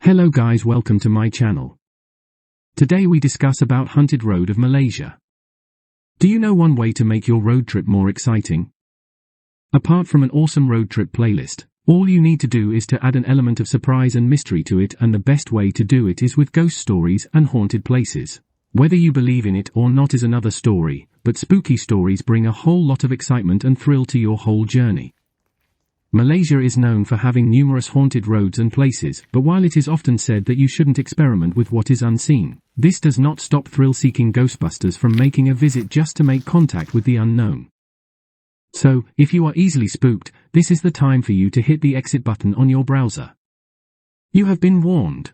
Hello guys, welcome to my channel. Today we discuss about Haunted Road of Malaysia. Do you know one way to make your road trip more exciting? Apart from an awesome road trip playlist, all you need to do is to add an element of surprise and mystery to it, and the best way to do it is with ghost stories and haunted places. Whether you believe in it or not is another story, but spooky stories bring a whole lot of excitement and thrill to your whole journey. Malaysia is known for having numerous haunted roads and places, but while it is often said that you shouldn't experiment with what is unseen, this does not stop thrill-seeking Ghostbusters from making a visit just to make contact with the unknown. So, if you are easily spooked, this is the time for you to hit the exit button on your browser. You have been warned.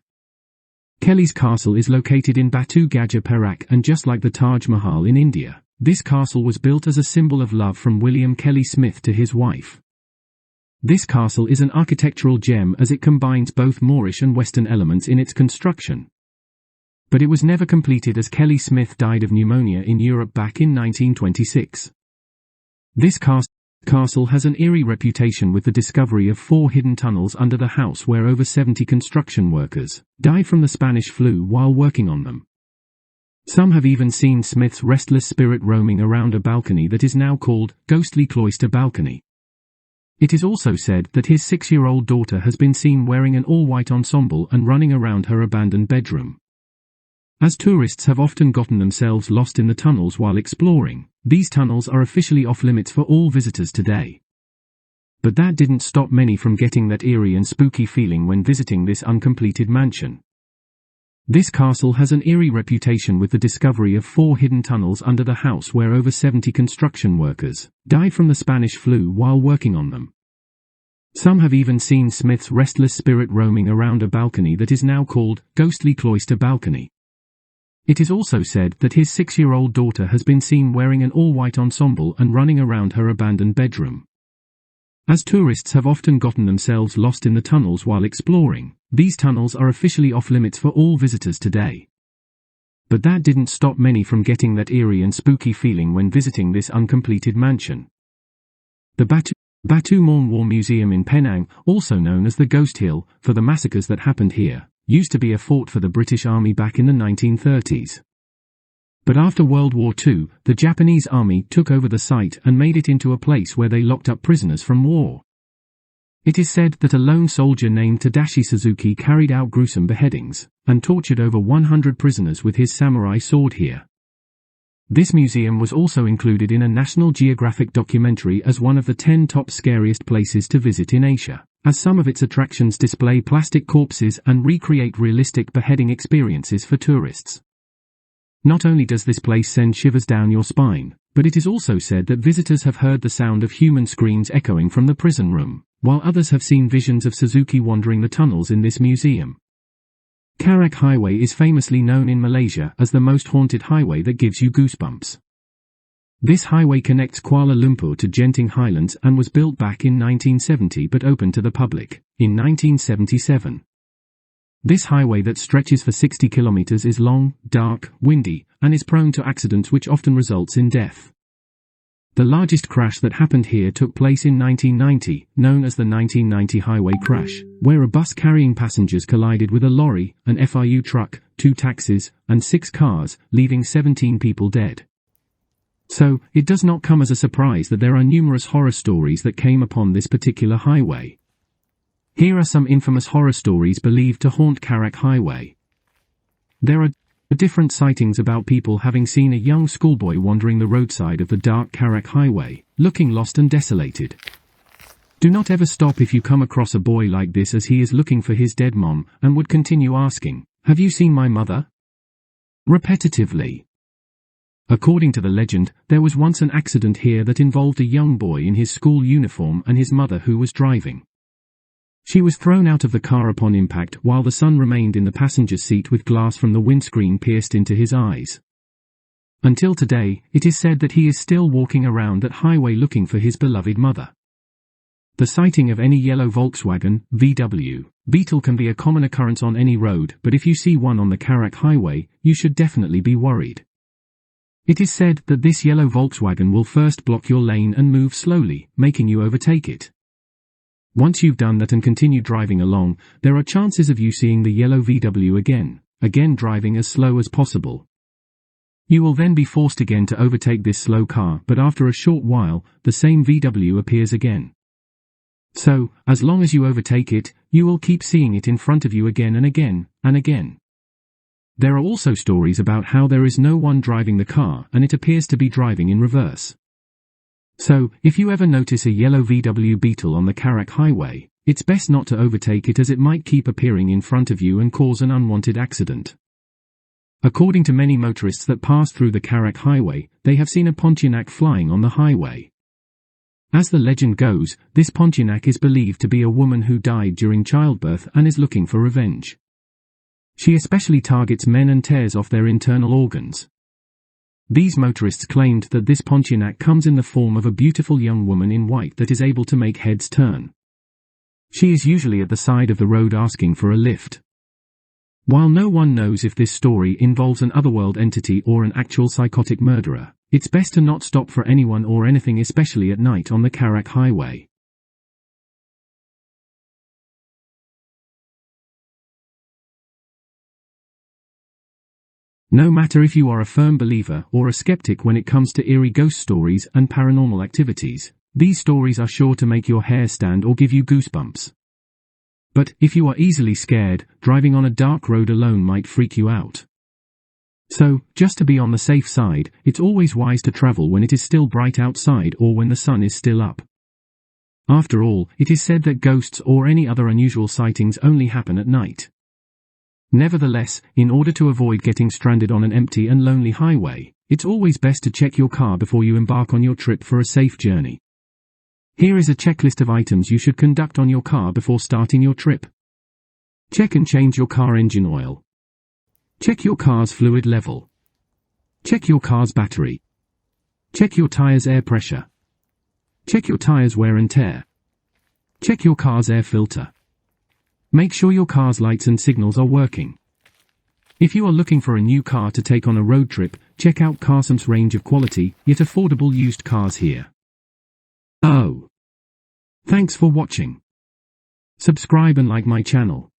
Kelly's castle is located in Batu Gajah Perak, and just like the Taj Mahal in India, this castle was built as a symbol of love from William Kelly Smith to his wife. This castle is an architectural gem as it combines both Moorish and Western elements in its construction. But it was never completed as Kelly Smith died of pneumonia in Europe back in 1926. This castle has an eerie reputation with the discovery of 4 hidden tunnels under the house where over 70 construction workers died from the Spanish flu while working on them. Some have even seen Smith's restless spirit roaming around a balcony that is now called Ghostly Cloister Balcony. It is also said that his 6-year-old daughter has been seen wearing an all-white ensemble and running around her abandoned bedroom. As tourists have often gotten themselves lost in the tunnels while exploring, these tunnels are officially off-limits for all visitors today. But that didn't stop many from getting that eerie and spooky feeling when visiting this uncompleted mansion. This castle has an eerie reputation with the discovery of 4 hidden tunnels under the house where over 70 construction workers died from the Spanish flu while working on them. Some have even seen Smith's restless spirit roaming around a balcony that is now called Ghostly Cloister Balcony. It is also said that his 6-year-old daughter has been seen wearing an all-white ensemble and running around her abandoned bedroom. As tourists have often gotten themselves lost in the tunnels while exploring, these tunnels are officially off-limits for all visitors today. But that didn't stop many from getting that eerie and spooky feeling when visiting this uncompleted mansion. The Batu Maun War Museum in Penang, also known as the Ghost Hill, for the massacres that happened here, used to be a fort for the British Army back in the 1930s. But after World War II, the Japanese army took over the site and made it into a place where they locked up prisoners from war. It is said that a lone soldier named Tadashi Suzuki carried out gruesome beheadings and tortured over 100 prisoners with his samurai sword here. This museum was also included in a National Geographic documentary as one of the 10 top scariest places to visit in Asia, as some of its attractions display plastic corpses and recreate realistic beheading experiences for tourists. Not only does this place send shivers down your spine, but it is also said that visitors have heard the sound of human screams echoing from the prison room, while others have seen visions of Suzuki wandering the tunnels in this museum. Karak Highway is famously known in Malaysia as the most haunted highway that gives you goosebumps. This highway connects Kuala Lumpur to Genting Highlands and was built back in 1970 but opened to the public in 1977. This highway that stretches for 60 kilometers is long, dark, windy, and is prone to accidents which often results in death. The largest crash that happened here took place in 1990, known as the 1990 highway crash, where a bus carrying passengers collided with a lorry, an FRU truck, 2 taxis, and 6 cars, leaving 17 people dead. So, it does not come as a surprise that there are numerous horror stories that came upon this particular highway. Here are some infamous horror stories believed to haunt Karak Highway. There are different sightings about people having seen a young schoolboy wandering the roadside of the dark Karak Highway, looking lost and desolated. Do not ever stop if you come across a boy like this, as he is looking for his dead mom and would continue asking, "Have you seen my mother?" repetitively. According to the legend, there was once an accident here that involved a young boy in his school uniform and his mother who was driving. She was thrown out of the car upon impact while the son remained in the passenger seat with glass from the windscreen pierced into his eyes. Until today, it is said that he is still walking around that highway looking for his beloved mother. The sighting of any yellow Volkswagen, VW, Beetle can be a common occurrence on any road, but if you see one on the Karak Highway, you should definitely be worried. It is said that this yellow Volkswagen will first block your lane and move slowly, making you overtake it. Once you've done that and continue driving along, there are chances of you seeing the yellow VW again driving as slow as possible. You will then be forced again to overtake this slow car, but after a short while, the same VW appears again. So, as long as you overtake it, you will keep seeing it in front of you again and again, and again. There are also stories about how there is no one driving the car and it appears to be driving in reverse. So, if you ever notice a yellow VW Beetle on the Karak highway, it's best not to overtake it as it might keep appearing in front of you and cause an unwanted accident. According to many motorists that pass through the Karak highway, they have seen a Pontiac flying on the highway. As the legend goes, this Pontiac is believed to be a woman who died during childbirth and is looking for revenge. She especially targets men and tears off their internal organs. These motorists claimed that this Pontiac comes in the form of a beautiful young woman in white that is able to make heads turn. She is usually at the side of the road asking for a lift. While no one knows if this story involves an otherworld entity or an actual psychotic murderer, it's best to not stop for anyone or anything, especially at night on the Karak highway. No matter if you are a firm believer or a skeptic when it comes to eerie ghost stories and paranormal activities, these stories are sure to make your hair stand or give you goosebumps. But, if you are easily scared, driving on a dark road alone might freak you out. So, just to be on the safe side, it's always wise to travel when it is still bright outside or when the sun is still up. After all, it is said that ghosts or any other unusual sightings only happen at night. Nevertheless, in order to avoid getting stranded on an empty and lonely highway, it's always best to check your car before you embark on your trip for a safe journey. Here is a checklist of items you should conduct on your car before starting your trip. Check and change your car engine oil. Check your car's fluid level. Check your car's battery. Check your tires' air pressure. Check your tires' wear and tear. Check your car's air filter. Make sure your car's lights and signals are working. If you are looking for a new car to take on a road trip, check out Carson's range of quality, yet affordable used cars here. Oh. Thanks for watching. Subscribe and like my channel.